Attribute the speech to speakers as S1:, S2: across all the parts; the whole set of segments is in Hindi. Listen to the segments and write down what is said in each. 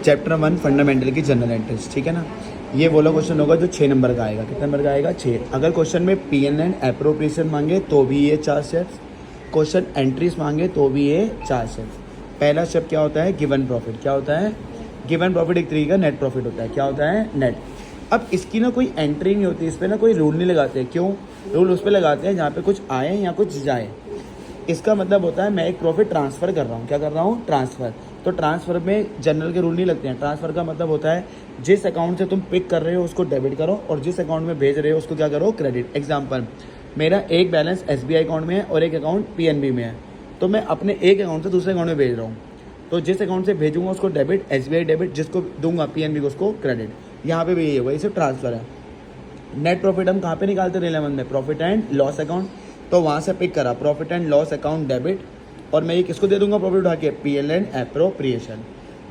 S1: चैप्टर 1 फंडामेंटल की जनरल एंट्रीज, ठीक है ना। ये बोला क्वेश्चन होगा जो 6 नंबर का आएगा। कितने नंबर का आएगा? 6। अगर क्वेश्चन में पीएन एंड एप्रोप्रिएशन मांगे तो भी ये 4 स्टेप्स, क्वेश्चन एंट्रीज मांगे तो भी ये 4 स्टेप्स। पहला स्टेप क्या होता है? Given profit. क्या होता है? गिवन प्रॉफिट एक तरीके का नेट प्रॉफिट होता है। क्या होता है? नेट। अब इसकी ना कोई एंट्री नहीं होती, इस पर ना कोई रूल नहीं लगाते। क्यों? रूल उस पर लगाते हैं जहाँ पे कुछ आए या कुछ जाए। इसका मतलब होता है मैं एक प्रॉफिट ट्रांसफ़र कर रहा हूँ। क्या कर रहा हूँ? ट्रांसफ़र। तो ट्रांसफ़र में जनरल के रूल नहीं लगते हैं। ट्रांसफ़र का मतलब होता है जिस अकाउंट से तुम पिक कर रहे हो उसको डेबिट करो और जिस अकाउंट में भेज रहे हो उसको क्या करो? क्रेडिट। एग्जाम्पल, मेरा एक बैलेंस SBI अकाउंट में है और एक अकाउंट PNB में है, तो मैं अपने एक अकाउंट से दूसरे अकाउंट में भेज रहा हूँ। तो जिस अकाउंट से भेजूंगा उसको डेबिट, SBI डेबिट, जिसको दूंगा PNB को उसको क्रेडिट। यहाँ पे भी यही होगा, इसे ट्रांसफ़र है। नेट प्रॉफिट हम कहाँ पे निकालते हैं? 11 में प्रॉफिट एंड लॉस अकाउंट। तो वहाँ से पिक करा profit and loss account debit, और मैं ये किसको दे दूंगा प्रॉफिट उठा के? PL and appropriation.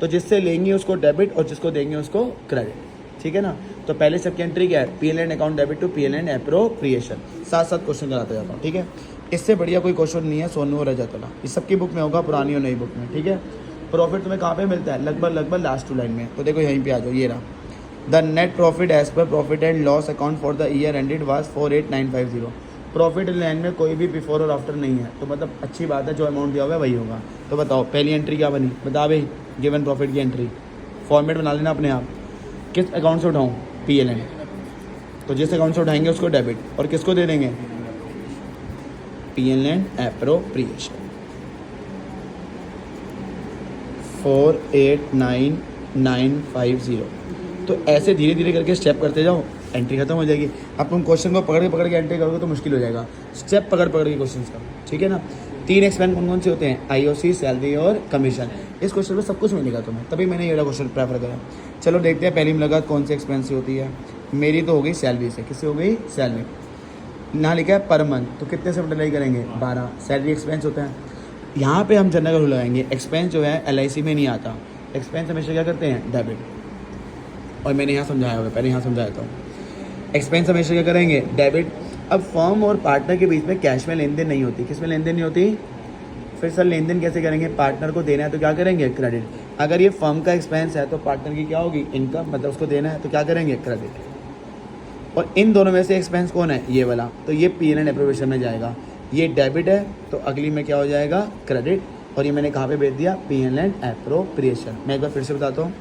S1: तो जिससे लेंगे उसको डेबिट और जिसको देंगे उसको क्रेडिट, ठीक है ना। तो पहले स्टेप की एंट्री क्या है? PL and account debit to PL and appropriation. साथ साथ क्वेश्चन कराते जाता हूँ, ठीक है। इससे बढ़िया कोई क्वेश्चन नहीं है सोनू और रजत वाला। इस सबकी बुक में होगा, पुरानी और नई बुक में, ठीक है। प्रॉफिट तुम्हें कहाँ पे मिलता है? लगभग लास्ट 2 लाइन में। तो देखो यहीं पे आ जाओ, ये रहा। The net profit as per profit and loss account for the year ended was 48,950। Profit line में कोई भी बिफोर और आफ्टर नहीं है, तो मतलब अच्छी बात है, जो अमाउंट दिया हुआ है वही होगा। तो बताओ पहली एंट्री क्या बनी? बता भाई, गिवन प्रॉफिट की एंट्री फॉर्मेट बना लेना अपने आप। किस अकाउंट से उठाऊँ? PL and. तो जिस अकाउंट से उठाएंगे उसको डेबिट, और किसको दे देंगे? PL and appropriation. 48,950। तो ऐसे धीरे धीरे करके स्टेप करते जाओ, एंट्री खत्म हो जाएगी। अब तुम क्वेश्चन को पकड़ के एंट्री करोगे तो मुश्किल हो जाएगा। स्टेप पकड़ के क्वेश्चन का, ठीक है ना। 3 एक्सपेंस कौन से होते हैं? IOC, सैलरी और कमीशन। इस क्वेश्चन में सब कुछ मिलेगा तुम्हें, तभी मैंने ये वाला क्वेश्चन प्रेफर करा। चलो देखते हैं पहली मुलाकात कौन सी एक्सपेंस होती है। मेरी तो हो गई सैलरी से। किससे हो गई? सैलरी। यहाँ लिखा है पर मंथ, तो कितने से मल्टीप्लाई करेंगे? 12। सैलरी एक्सपेंस होता है। यहाँ पे हम जनरल रूल लगाएंगे। एक्सपेंस जो है LIC में नहीं आता। एक्सपेंस हमेशा क्या करते हैं? डेबिट। और मैंने यहाँ समझाया होगा, पहले यहाँ समझाया था। एक्सपेंस हमेशा क्या करेंगे? डेबिट। अब फर्म और पार्टनर के बीच में कैश में लेन देन नहीं होती। किस में लेन देन नहीं होती? फिर सर लेन देन कैसे करेंगे? पार्टनर को देना है तो क्या करेंगे? क्रेडिट। अगर ये फर्म का एक्सपेंस है तो पार्टनर की क्या होगी? इनकम, मतलब उसको देना है तो क्या करेंगे? क्रेडिट। और इन दोनों में से एक्सपेंस कौन है? ये वाला। तो ये PL एंड एप्रोप्रिएशन में जाएगा। ये डेबिट है तो अगली में क्या हो जाएगा? क्रेडिट। और ये मैंने कहाँ पे भेज दिया? PL and appropriation. मैं एक बार फिर से बताता हूँ।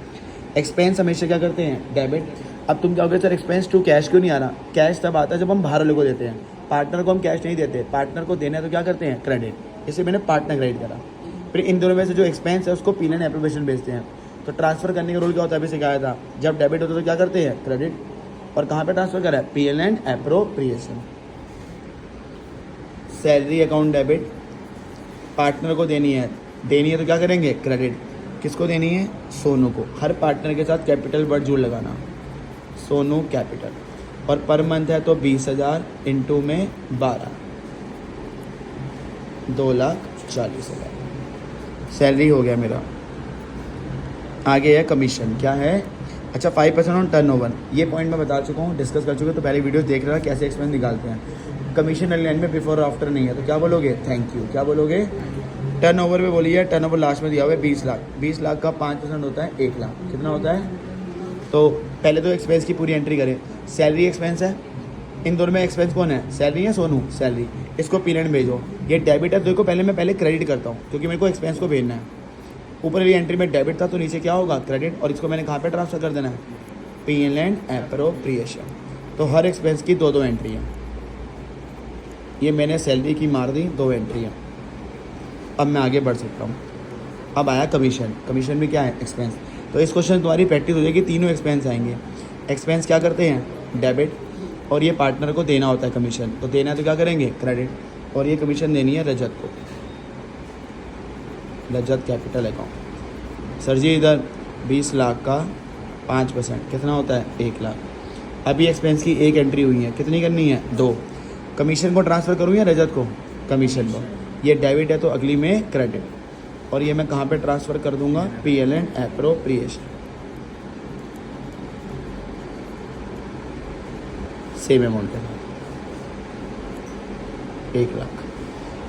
S1: एक्सपेंस हमेशा क्या करते हैं? डेबिट। अब तुम कहोगे सर एक्सपेंस टू कैश क्यों नहीं आ रहा? कैश तब आता है जब हम बाहर वाले को देते हैं, पार्टनर को हम कैश नहीं देते। पार्टनर को देना है तो क्या करते हैं? क्रेडिट। इसे मैंने पार्टनर क्रेडिट करा। फिर इन दोनों में से जो एक्सपेंस है उसको PL एंड एप्रोप्रिएशन भेजते हैं। तो ट्रांसफर करने का रूल क्या होता है? अभी सिखाया था। जब डेबिट होता है तो क्या करते हैं? क्रेडिट। और कहाँ पे ट्रांसफर करा है? PL and appropriation. Salary account debit, partner को देनी है तो क्या करेंगे? क्रेडिट। किसको देनी है? सोनू को। हर पार्टनर के साथ कैपिटल वर्ड जोड़ लगाना, सोनू कैपिटल। और पर मंथ है तो 20,000 इंटू में 12, 2,40,000 सैलरी हो गया मेरा। आगे है कमीशन। क्या है? अच्छा 5% ऑन टर्नओवर। ये पॉइंट मैं बता चुका हूँ, डिस्कस कर चुके हैं, तो पहले वीडियो देख रहा कैसे एक्सपेंस निकालते हैं। कमीशन लाइन में बिफोर और आफ्टर नहीं है, तो क्या बोलोगे? Thank you. क्या बोलोगे? टर्नओवर पे बोलिए। टर्नओवर लास्ट में दिया हुआ है 20 लाख। 20 लाख का 5% होता है 1 लाख। कितना होता है? तो पहले तो एक्सपेंस की पूरी एंट्री करें। सैलरी एक्सपेंस है। इन दोनों में एक्सपेंस कौन है? सैलरी है सोनू? सैलरी। इसको PL एंड भेजो। ये डेबिट है, देखो पहले मैं क्रेडिट करता हूँ क्योंकि मेरे को एक्सपेंस को भेजना है। ऊपर वाली एंट्री में डेबिट था तो नीचे क्या होगा? क्रेडिट। और इसको मैंने कहाँ पे ट्रांसफर कर देना है? PL and appropriation. तो हर एक्सपेंस की 2 एंट्री है। ये मैंने सैलरी की मार दी, 2 एंट्री है। अब मैं आगे बढ़ सकता हूँ। अब आया कमीशन। कमीशन में क्या है? एक्सपेंस। तो इस क्वेश्चन तुम्हारी प्रैक्टिस हो जाएगी, तीनों एक्सपेंस आएंगे। एक्सपेंस क्या करते हैं? डेबिट। और ये पार्टनर को देना होता है कमीशन, तो देना है तो क्या करेंगे? क्रेडिट। और ये कमीशन देनी है रजत को, रजत कैपिटल अकाउंट। सर जी इधर 20 लाख का 5% कितना होता है? 1 लाख। अभी एक्सपेंस की 1 एंट्री हुई है, कितनी करनी है? 2। कमीशन को ट्रांसफ़र करूँ या रजत को? कमीशन को। ये डेबिट है तो अगली में क्रेडिट। और ये मैं कहाँ पे ट्रांसफ़र कर दूंगा? PL and appropriation. Same amount के साथ 1 लाख।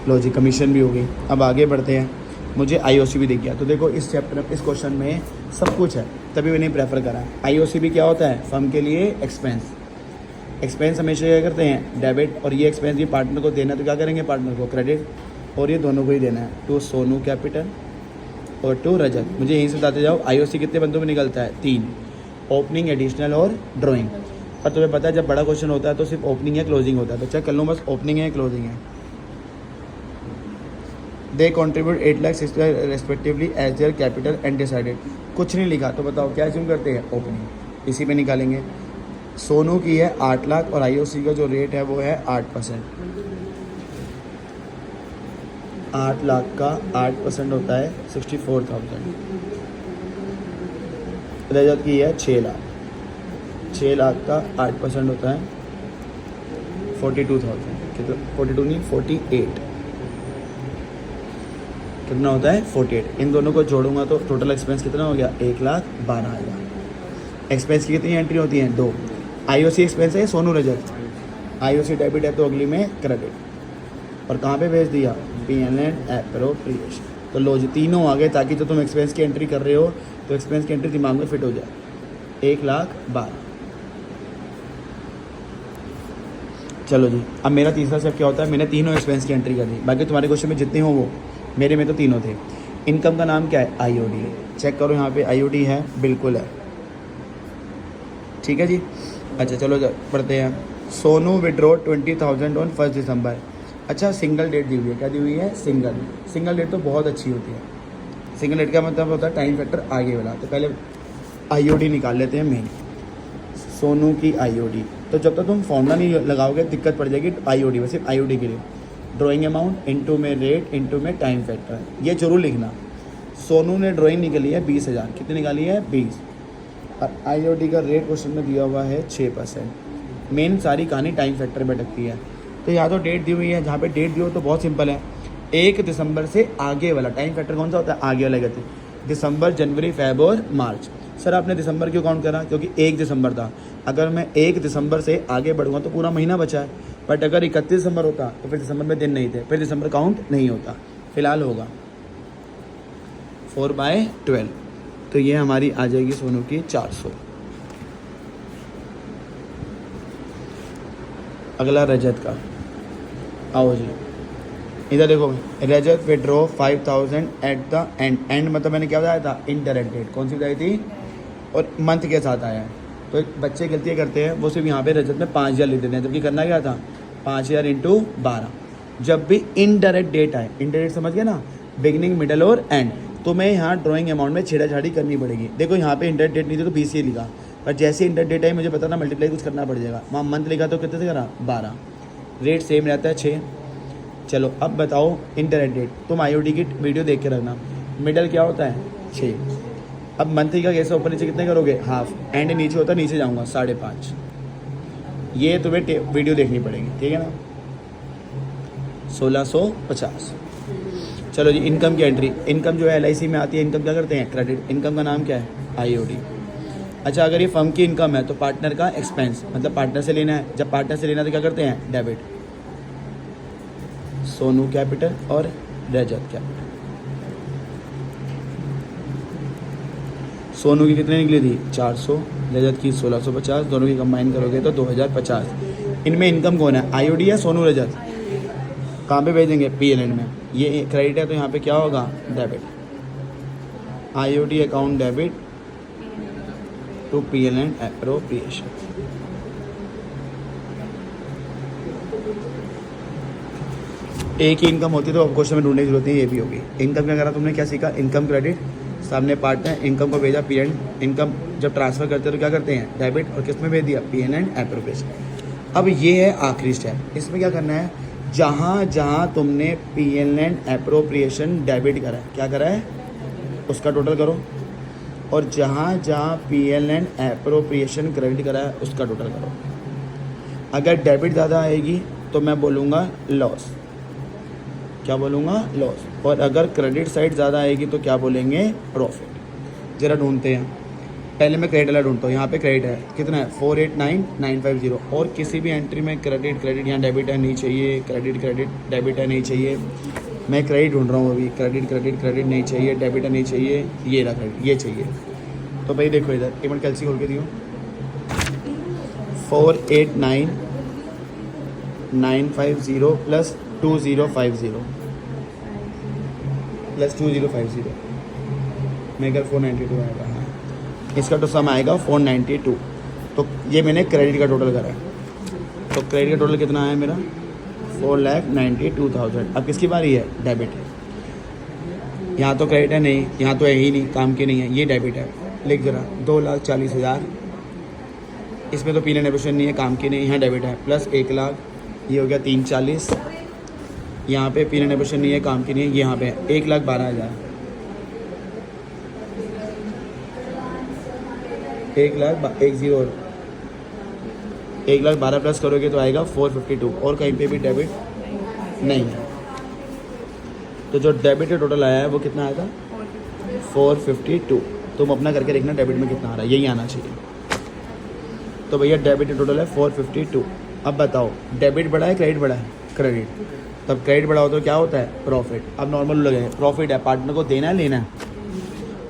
S1: लो जी कमीशन भी हो गई। अब आगे बढ़ते हैं। मुझे आईओसी भी दिख गया। तो देखो इस चैप्टर इस क्वेश्चन में सब कुछ है, तभी मैंने प्रेफर करा। आईओसी भी क्या होता है, फर्म के लिए एक्सपेंस। एक्सपेंस हमेशा क्या करते हैं, डेबिट, और ये एक्सपेंस ये पार्टनर को देना है तो क्या करेंगे, पार्टनर को क्रेडिट, और ये दोनों को ही देना है, टू सोनू कैपिटल और टू रजत। मुझे यहीं से बताते जाओ आईओसी कितने बंदों में निकलता है, 3, ओपनिंग, एडिशनल और ड्राइंग। पर तुम्हें पता है जब बड़ा क्वेश्चन होता है तो सिर्फ ओपनिंग या क्लोजिंग होता है, तो चेक कर लो बस ओपनिंग है या क्लोजिंग है। They contribute 8 lakh 6 respectively as their capital and decided. कुछ नहीं लिखा तो बताओ क्या अज्यूम करते हैं, ओपनिंग, इसी पे निकालेंगे। सोनू की है 8 लाख और आईओसी का जो रेट है वो है 8%। 8 लाख का 8% होता है 64,000। रजत की है 6 लाख, 6 लाख का 8% होता है 42,000। कितना, 42 नहीं 48, कितना होता है 48। इन दोनों को जोड़ूंगा तो टोटल एक्सपेंस कितना हो गया, 1,12,000। एक्सपेंस की कितनी एंट्री होती हैं, 2। आईओसी एक्सपेंस है सोनू रजत, आईओसी डेबिट है तो अगली में क्रेडिट, और कहाँ पे भेज दिया, पीएनएल एप्रोप्रिएशन। तो लो जी तीनों आ गए, ताकि जो तुम एक्सपेंस की एंट्री कर रहे हो तो एक्सपेंस की एंट्री दिमाग में फिट हो जाए। 1,12,000। चलो जी, अब मेरा तीसरा स्टेप क्या होता है, मैंने तीनों एक्सपेंस की एंट्री कर दी। बाकी तुम्हारे क्वेश्चन में जितने हो वो, मेरे में तो तीनों थे। इनकम का नाम क्या है, आईओडी। चेक करो यहाँ पे आईओडी है, बिल्कुल है, ठीक है जी। अच्छा चलो पढ़ते हैं। सोनू विड्रॉ 20,000 ऑन 1 दिसंबर। अच्छा सिंगल डेट दी हुई है, क्या दी हुई है, सिंगल डेट तो बहुत अच्छी होती है। सिंगल डेट का मतलब होता है टाइम फैक्टर आगे वाला। तो पहले आईओडी निकाल लेते हैं मेन, सोनू की आईओडी। तो जब तक तुम फॉर्मूला नहीं लगाओगे दिक्कत पड़ जाएगी आईओडी में, सिर्फ आईओडी के लिए। ड्राइंग अमाउंट इनटू में रेट इनटू में टाइम फैक्टर, ये जरूर लिखना। सोनू ने ड्राइंग निकाली है 20,000, कितनी निकाली है, 20। और आईओडी का रेट क्वेश्चन में दिया हुआ है 6%। मेन सारी कहानी टाइम फैक्टर में अटकती है। तो यहाँ तो डेट दी हुई है, जहाँ पे डेट दी हो तो बहुत सिंपल है, 1 दिसंबर से आगे वाला टाइम फैक्टर कौन सा होता है, आगे वाला कहते हैं। दिसंबर, जनवरी, फेब और मार्च। सर आपने दिसंबर क्यों काउंट करा, क्योंकि 1 दिसंबर था। अगर मैं 1 दिसंबर से आगे बढ़ूंगा तो पूरा महीना बचा है। बट अगर 31 दिसंबर होता तो फिर दिसंबर में दिन नहीं थे, फिर दिसंबर काउंट नहीं होता। फिलहाल होगा 4/12। तो ये हमारी आ जाएगी सोनू की 400। अगला रजत का, आओ जी इधर देखो, Rajat withdraw 5,000 at the end. And मतलब मैंने क्या बताया था, इनडायरेक्ट डेट कौन सी बताई थी, और मंथ के साथ आया है। तो बच्चे गलतियाँ करते हैं, वो सिर्फ यहाँ पे रजत में 5,000 लिख देते हैं, जबकि करना क्या था, 5,000 इंटू 12। जब भी इनडायरेक्ट डेट आए, इनडायरेक्ट समझ गए ना, बिगिनिंग मिडल और एंड, तो मैं यहाँ ड्राइंग अमाउंट में छेड़ाछाड़ी करनी पड़ेगी। देखो यहाँ पे इंडायरेक्ट डेट नहीं थी तो 20 लिखा, पर जैसे इंडायरेक्ट डेट आई मुझे पता था मल्टीप्लाई कुछ करना पड़ जाएगा। वहाँ मंथ लिखा तो कितने से करा, 12। रेट सेम रहता है 6। चलो अब बताओ इनडायरेक्ट डेट, तुम आईओडी की वीडियो देख के रखना। मिडल क्या होता है, 6। अब मंथली का कैसे ऊपर नीचे कितने करोगे, हाफ। एंड नीचे होता है, नीचे जाऊँगा 5.5। ये तुम्हें वीडियो देखनी पड़ेगी, ठीक है ना। 1650। चलो जी इनकम की एंट्री। इनकम जो है एलआईसी में आती है, इनकम क्या करते हैं, क्रेडिट। इनकम का नाम क्या है, आईओडी। अच्छा अगर ये फर्म की इनकम है तो पार्टनर का एक्सपेंस, मतलब पार्टनर से लेना है। जब पार्टनर से लेना तो क्या करते हैं, डेबिट। सोनू कैपिटल और रजत कैपिटल। सोनू की कितनी निकली थी, 400, रजत की 1650, दोनों की कंबाइन करोगे तो 2050। इनमें इनकम कौन है, आईओडी या सोनू रजत। कहाँ पे भेजेंगे, पीएनएल में। ये क्रेडिट है तो यहाँ पे क्या होगा, debit. IOD account debit to PNL appropriation. एक ही इनकम होती तो अब क्वेश्चन में ढूंढने की जरूरत नहीं, ये भी होगी। इनकम क्या करा तुमने, क्या सीखा, इनकम क्रेडिट, सामने पार्टनर, इनकम को भेजा पीएन। इनकम जब ट्रांसफर करते हैं तो क्या करते हैं, डेबिट, और किस में भेज दिया, पीएनएल एप्रोप्रिएशन। अब ये है आखिरी स्टेप। इसमें क्या करना है, जहाँ जहाँ तुमने पीएनएल एप्रोप्रिएशन डेबिट करा है, क्या करा है, उसका टोटल करो। और जहाँ जहाँ पीएनएल एप्रोप्रिएशन क्रेडिट करा है उसका टोटल करो। अगर डेबिट ज़्यादा आएगी तो मैं बोलूँगा लॉस, क्या बोलूँगा, लॉस। और अगर क्रेडिट साइड ज़्यादा आएगी तो क्या बोलेंगे, प्रॉफिट। ज़रा ढूंढते हैं, पहले मैं क्रेडिट वाला ढूंढता हूँ। यहाँ पे क्रेडिट है, कितना है, 489,950। और किसी भी एंट्री में क्रेडिट यहाँ डेबिट है, नहीं चाहिए, क्रेडिट डेबिट है, नहीं चाहिए। मैं क्रेडिट ढूंढ रहा हूँ अभी, क्रेडिट क्रेडिट क्रेडिट नहीं चाहिए, डेबिट नहीं चाहिए, ये रहा क्रेडिट, ये चाहिए। तो भाई देखो इधर पेमेंट कैलसी खोल के दियो, 489950 प्लस 2050 प्लस 2050 मेरे 492 आएगा। हाँ, इसका तो सम आएगा 492। तो ये मैंने क्रेडिट का टोटल करा है। तो क्रेडिट का टोटल कितना आया मेरा 4,92,000। अब किसकी बारी है, डेबिट। यहाँ तो क्रेडिट है नहीं, यहाँ तो है ही नहीं, काम की नहीं है, ये डेबिट है। लिख जरा 2,40,000, इसमें तो पीने नेगोशिएशन नहीं है, काम की नहीं, यहाँ डेबिट है। प्लस 1 लाख, ये हो गया 340, यहाँ पे पीने नेगोशिएशन नहीं है, काम की नहीं है, यहाँ पे 1,12,000, 1,12,000 प्लस करोगे तो आएगा 452, और कहीं पे भी डेबिट नहीं है। तो जो डेबिट का टोटल आया है वो कितना आया था 452। तुम अपना करके देखना डेबिट में कितना आ रहा है, यही आना चाहिए। तो भैया डेबिट का टोटल है 452। अब बताओ डेबिट बढ़ा है क्रेडिट बढ़ा है, क्रेडिट। तब क्रेडिट बढ़ा हो तो क्या होता है, प्रॉफिट। अब नॉर्मल लगे प्रॉफिट है, पार्टनर को देना है लेना है।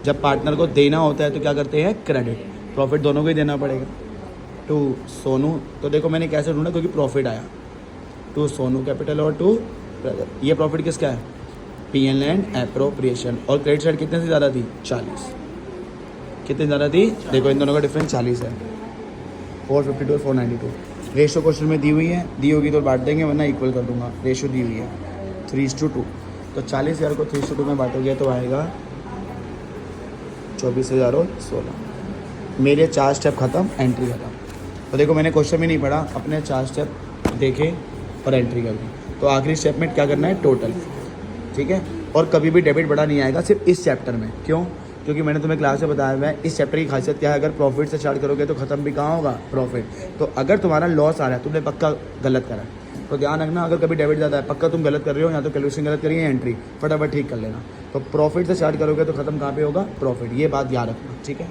S1: जब पार्टनर को देना होता है तो क्या करते हैं, क्रेडिट। प्रॉफिट दोनों को ही देना पड़ेगा। टू सोनू, तो देखो मैंने कैसे ढूंढा, क्योंकि प्रॉफिट आया। टू सोनू कैपिटल और टू ब्रदर। ये प्रॉफिट किसका है, पीएन एंड एप्रोप्रिएशन। और क्रेडिट साइड कितने से ज़्यादा थी, 40। कितनी ज़्यादा थी, देखो इन दोनों का डिफरेंस 40 है। 452 और 492। रेशो क्वेश्चन में दी हुई है, दी होगी तो बांट देंगे, वरना इक्वल कर दूंगा। रेशो दी हुई है 3:2। तो 40,000 को 3:2 में बांटोगे तो आएगा 24,016। मेरे 4 स्टेप खत्म, एंट्री खत्म। तो देखो मैंने क्वेश्चन भी नहीं पढ़ा, अपने 4 स्टेप देखे और एंट्री कर दी। तो आखिरी स्टेप में क्या करना है, टोटल, ठीक है। और कभी भी डेबिट बड़ा नहीं आएगा, सिर्फ इस चैप्टर में। क्यों, क्योंकि मैंने तुम्हें क्लास में बताया हुआ है इस चैप्टर की खासियत क्या है, अगर प्रॉफिट से स्टार्ट करोगे तो खत्म भी कहाँ होगा, प्रॉफिट। तो अगर तुम्हारा लॉस आ रहा है, तुमने पक्का गलत करा है, तो ध्यान रखना, अगर कभी डेबिट ज़्यादा है पक्का तुम गलत कर रहे हो, या तो कैलकुलेशन गलत करिए, एंट्री फटाफट ठीक कर लेना। तो प्रॉफिट से स्टार्ट करोगे तो खत्म कहाँ पे होगा, प्रॉफिट। ये बात याद रखना, ठीक है।